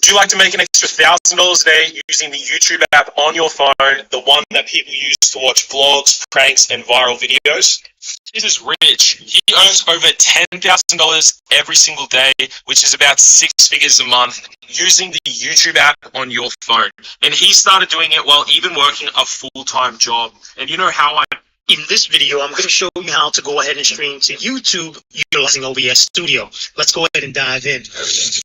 you like to make an extra $1,000 a day using the YouTube app on your phone, the one that people use to watch vlogs, pranks, and viral videos? This is rich. He earns over $10,000 every single day, which is about 6 figures a month, using the YouTube app on your phone. And he started doing it while even working a full-time job. And you know how I... In this video, I'm going to show you how to go ahead and stream to YouTube utilizing OBS Studio. Let's go ahead and dive in. So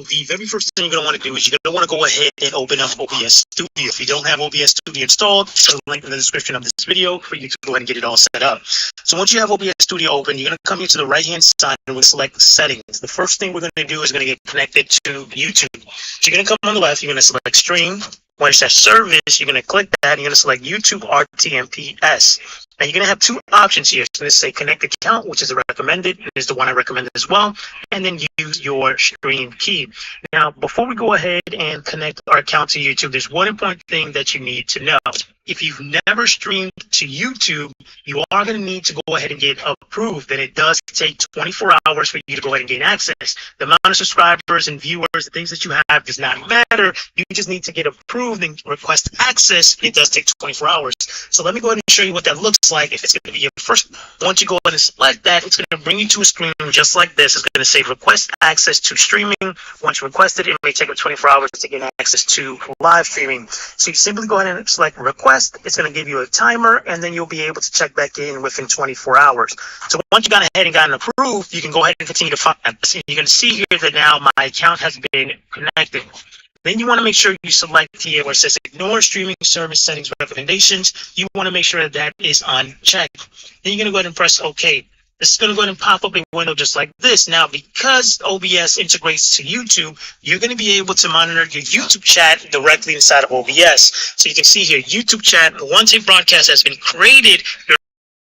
the very first thing you're going to want to do is you're going to want to go ahead and open up OBS Studio. If you don't have OBS Studio installed, there's a link in the description of this video for you to go ahead and get it all set up. So once you have OBS Studio open, you're going to come here to the right-hand side and we'll select Settings. The first thing we're going to do is going to get connected to YouTube. So you're going to come on the left, you're going to select Stream. When it says Service, you're going to click that and you're going to select YouTube RTMPS. Now you're going to have two options here. It's going to say Connect Account, which is the recommended, and is the one I recommended as well, and then use your stream key. Now, before we go ahead and connect our account to YouTube, there's one important thing that you need to know. If you've never streamed to YouTube, you are going to need to go ahead and get approved, and it does take 24 hours for you to go ahead and gain access. The amount of subscribers and viewers, the things that you have does not matter. You just need to get approved and request access. It does take 24 hours. So let me go ahead and show you what that looks like. If it's going to be your first, once you go ahead and select that, it's going to bring you to a screen just like this. It's going to say request access to streaming. Once you request it, it may take 24 hours to get access to live streaming. So you simply go ahead and select request. It's going to give you a timer, and then you'll be able to check back in within 24 hours. So once you got ahead and gotten approved, you can go ahead and continue to find. You're going to see here that now my account has been connected. Then you want to make sure you select here where it says ignore streaming service settings recommendations. You want to make sure that that is unchecked. Then you're going to go ahead and press OK. This is going to go ahead and pop up a window just like this. Now, because OBS integrates to YouTube, you're going to be able to monitor your YouTube chat directly inside of OBS. So you can see here, YouTube chat, once a broadcast has been created, your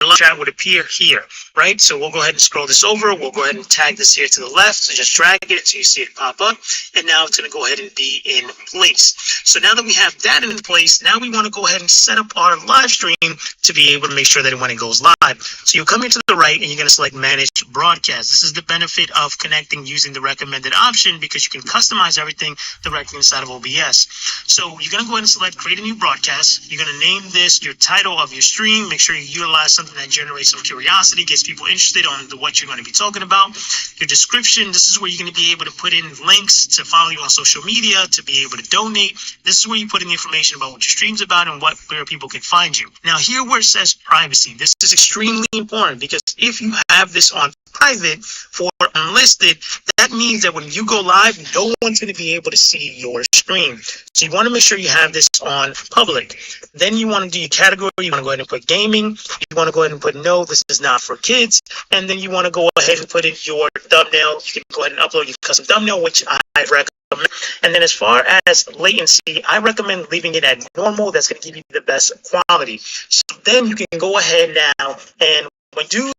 live chat would appear here, right? So we'll go ahead and scroll this over. We'll go ahead and tag this here to the left. So just drag it until you see it pop up. And now it's going to go ahead and be in place. So now that we have that in place, now we want to go ahead and set up our live stream to be able to make sure that when it goes live. So you'll come here to the right and you're going to select Manage Broadcast. This is the benefit of connecting using the recommended option because you can customize everything directly inside of OBS. So you're going to go ahead and select Create a New Broadcast. You're going to name this your title of your stream. Make sure you utilize something that generates some curiosity, gets people interested on what you're going to be talking about. Your description, this is where you're going to be able to put in links to follow you on social media, to be able to donate. This is where you put in the information about what your stream's about and where people can find you. Now here where it says privacy, this is extremely important because if you have this on private for unlisted, that means that when you go live, no one's going to be able to see your stream. So you want to make sure you have this on public. Then you want to do your category. You want to go ahead and put gaming. You want to go ahead and put no, this is not for kids. And then you want to go ahead and put in your thumbnail. You can go ahead and upload your custom thumbnail, which I recommend. And then as far as latency, I recommend leaving it at normal. That's going to give you the best quality. So then you can go ahead now and when you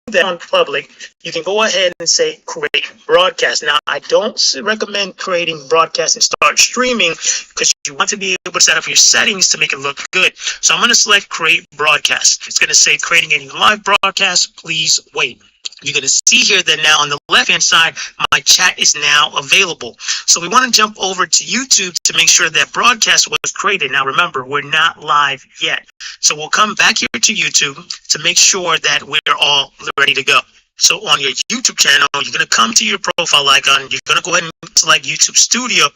do that on public, you can go ahead and say create broadcast. Now, I don't recommend creating broadcast and start streaming because you want to be able to set up your settings to make it look good. So I'm going to select create broadcast. It's going to say creating a new live broadcast. Please wait. You're going to see here that now on the left-hand side, my chat is now available. So we want to jump over to YouTube to make sure that broadcast was created. Now, remember, we're not live yet. So we'll come back here to YouTube to make sure that we're all ready to go. So on your YouTube channel, you're going to come to your profile icon. You're going to go ahead and select YouTube Studio.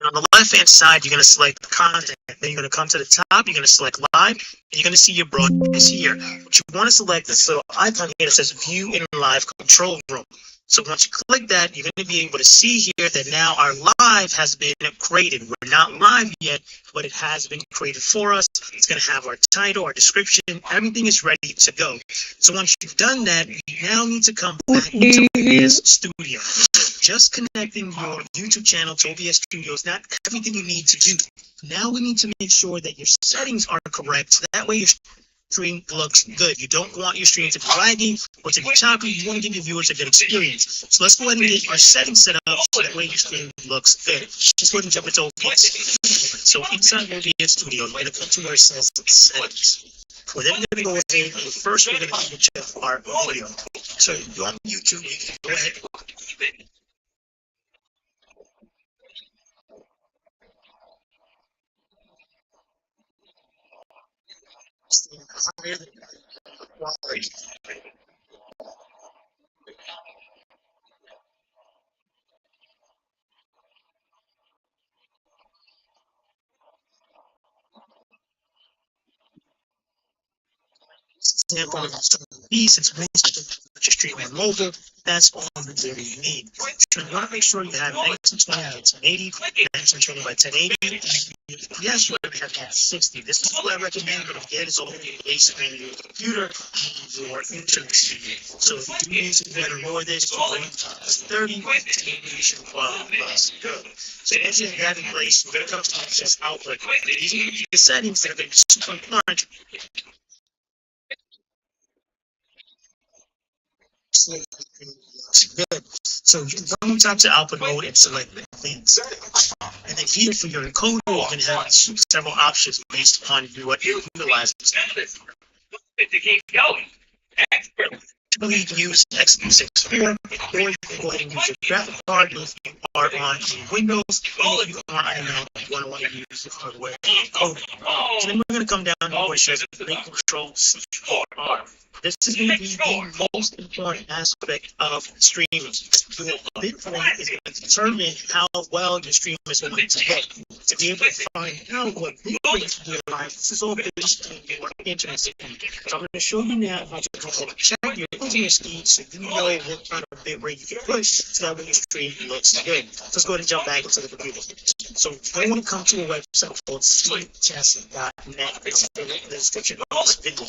And on the left-hand side, you're going to select content. Then you're going to come to the top. You're going to select live, and you're going to see your broadcast here. What you want to select is this little icon here that says View in Live Control Room. So once you click that, you're going to be able to see here that now our live has been created. We're not live yet, but it has been created for us. It's going to have our title, our description. Everything is ready to go. So once you've done that, you now need to come back into OBS Studio. Just connecting your YouTube channel to OBS Studio is not everything you need to do. Now we need to make sure that your settings are correct. So that way your stream looks good. You don't want your stream to be lagging or to be choppy. You want to give your viewers a good experience. So let's go ahead and get our settings set up so that way your stream looks good. Just go ahead and jump into OBS. So inside OBS Studio, we're going to come to where it says settings. We're then going to go ahead and first we're going to check our audio. So you're on YouTube, you can go ahead. Higher than quality. Example, since your stream on mobile, that's all that you need. So you want to make sure you have 1920 by 1080, 1920 by 1080. Yes, you have to have 60. This is what I recommend, but again, it's all based on your computer and your internet speed. So if you do need to better more of this, you can 30 to plus. Good. So once you have that in place, we're going to come to this output. These are the settings that are going to be super important. Good. So you can come to output mode and select the things. And then here for your encoder, you can have several options based upon what you utilize. To keep going. Typically, you can use x264, or you can go ahead and use your graphic card if you are on Windows, or if you are on you want to use the hardware encoder. So then we're going to come down to where it says Link Control C4R. This is going to be the most important aspect of streaming. Your bitrate is going to determine how well your stream is going to get. To be able to find out what bitrate you utilize, this is all based on your internet speed. So I'm going to show you now how to go ahead and check your internet speed so you know what kind of bitrate you can push so that when your stream looks good. So let's go ahead and jump back into the computer. So you want to come to a website called speedtest.net. It's in the description of this video.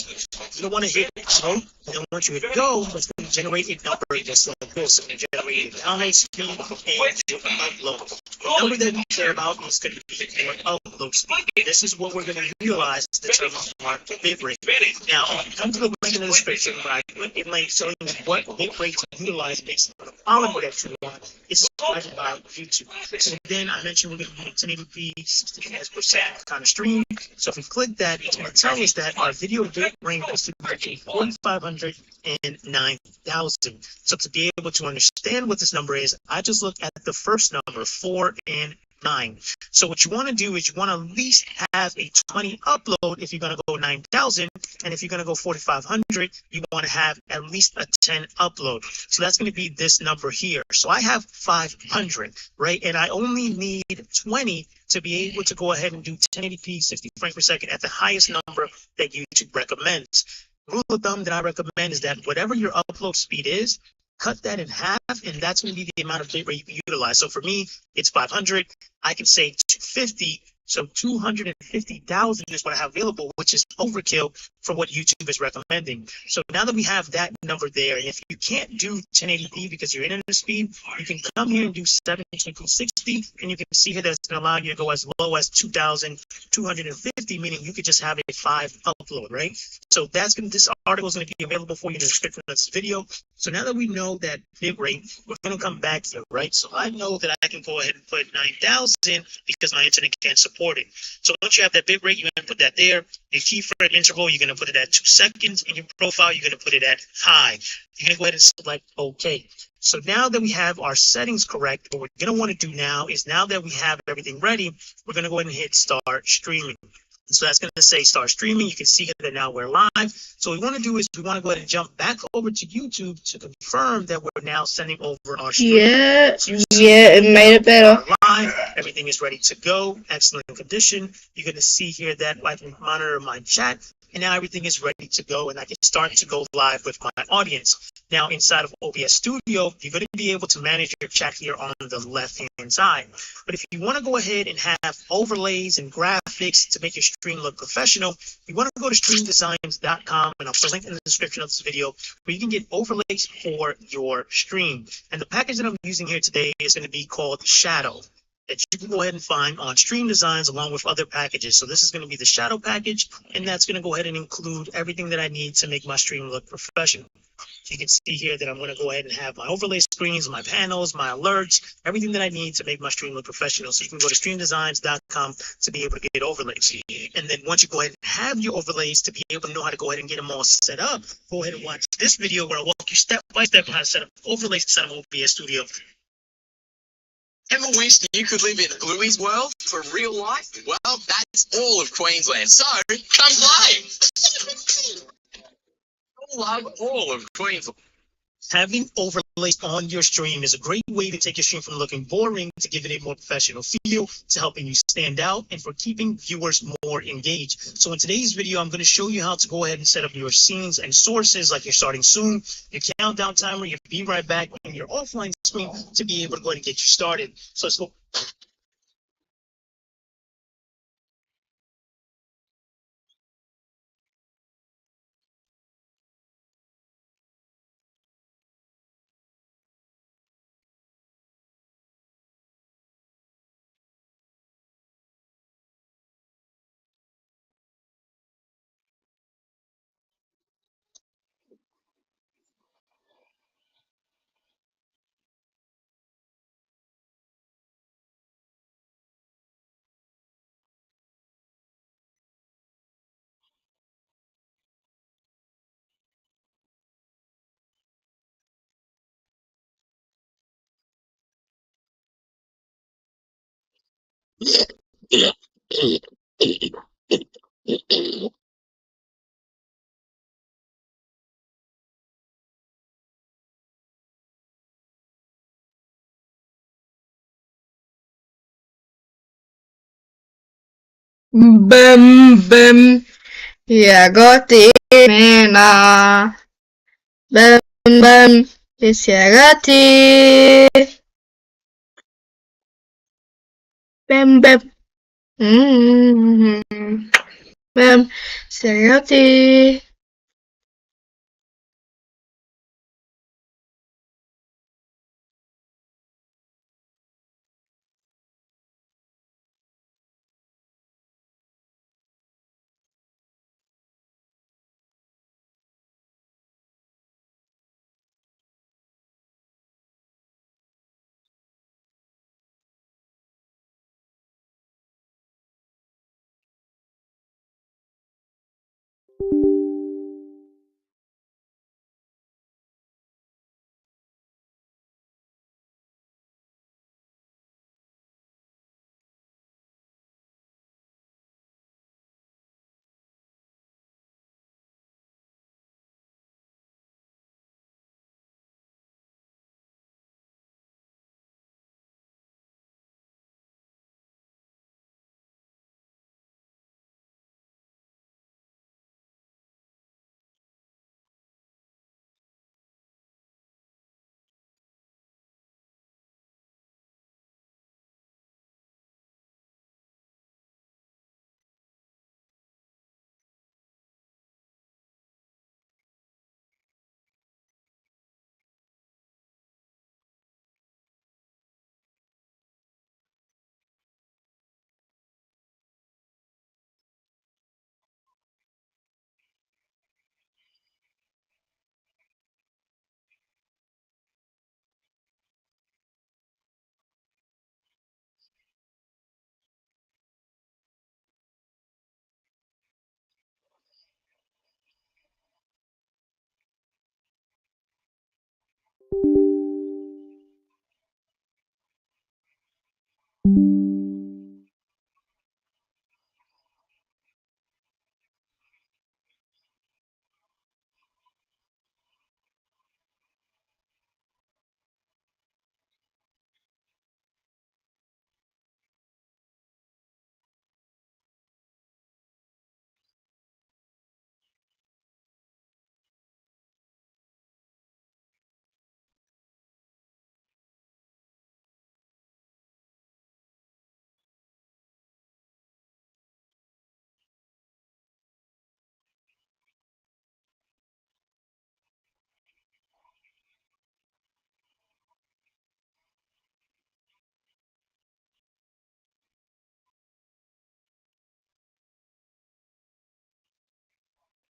You don't want to hit go, and then once you hit go, it's going to generate a number just like this. It's going to generate a download speed and your upload. The number that we care about is going to be your upload speed. This is what we're going to utilize to determine our bitrate. Now, come to the link in the description, right? It might show you what bitrate to utilize based on the quality that you want. It's provided by YouTube. So then I mentioned we're going to be 1080p, 60 FPS kind of stream. So if we click that, it's going to tell us that our video bit range is to be between 4,500 and 9,000. So to be able to understand what this number is, I just look at the first number, 4 and 9. So what you want to do is you want to at least have a 20 upload if you're going to go 9,000, and if you're going to go 4,500, you want to have at least a 10 upload. So that's going to be this number here. So I have 500, right? And I only need 20 to be able to go ahead and do 1080p 60 frames per second at the highest number that YouTube recommends. Rule of thumb that I recommend is that whatever your upload speed is, cut that in half, and that's going to be the amount of bitrate you can utilize. So for me, it's 500. I can say 250. So 250,000 is what I have available, which is overkill for what YouTube is recommending. So now that we have that number there, and if you can't do 1080p because your internet speed, you can come here and do 720p60, and you can see here that it's going to allow you to go as low as 2,250, meaning you could just have a 5 upload, right? So that's going to, this article is going to be available for you in the description of this video. So now that we know that bitrate, we're going to come back here, right? So I know that I can go ahead and put 9,000 because my internet can't support it. So once you have that bitrate, you're going to put that there. Your keyframe interval, you're going to put it at 2 seconds. In your profile, you're going to put it at high. You're going to go ahead and select OK. So now that we have our settings correct, what we're going to want to do now is, now that we have everything ready, we're going to go ahead and hit start streaming. So that's going to say start streaming. You can see here that now we're live. So what we want to do is we want to go ahead and jump back over to YouTube to confirm that we're now sending over our stream. Yeah, it made it better. Live. Everything is ready to go. Excellent condition. You're going to see here that I can monitor my chat. And now everything is ready to go, and I can start to go live with my audience. Now, inside of OBS Studio, you're going to be able to manage your chat here on the left-hand side. But if you want to go ahead and have overlays and graphics to make your stream look professional, you want to go to streamdesigns.com, and I'll put a link in the description of this video where you can get overlays for your stream. And the package that I'm using here today is going to be called Shadow, that you can go ahead and find on Stream Designs along with other packages. So this is going to be the Shadow package, and that's going to go ahead and include everything that I need to make my stream look professional. You can see here that I'm going to go ahead and have my overlay screens, my panels, my alerts, everything that I need to make my stream look professional. So you can go to streamdesigns.com to be able to get overlays. And then once you go ahead and have your overlays to be able to know how to go ahead and get them all set up, go ahead and watch this video where I'll walk you step by step on how to set up overlays inside of OBS Studio. Ever wished you could live in Bluey's world for real life? Well, that's all of Queensland, so come play! I love all of Queensland. Having overlays on your stream is a great way to take your stream from looking boring to give it a more professional feel, to helping you stand out, and for keeping viewers more engaged. So in today's video, I'm going to show you how to go ahead and set up your scenes and sources like you're starting soon, your countdown timer, your be right back, and your offline screen to be able to go ahead and get you started. So let's go. Bum, yeah, got it, man. Bum, yes, yeah, got it. Bum, bum, yes, yeah, got it.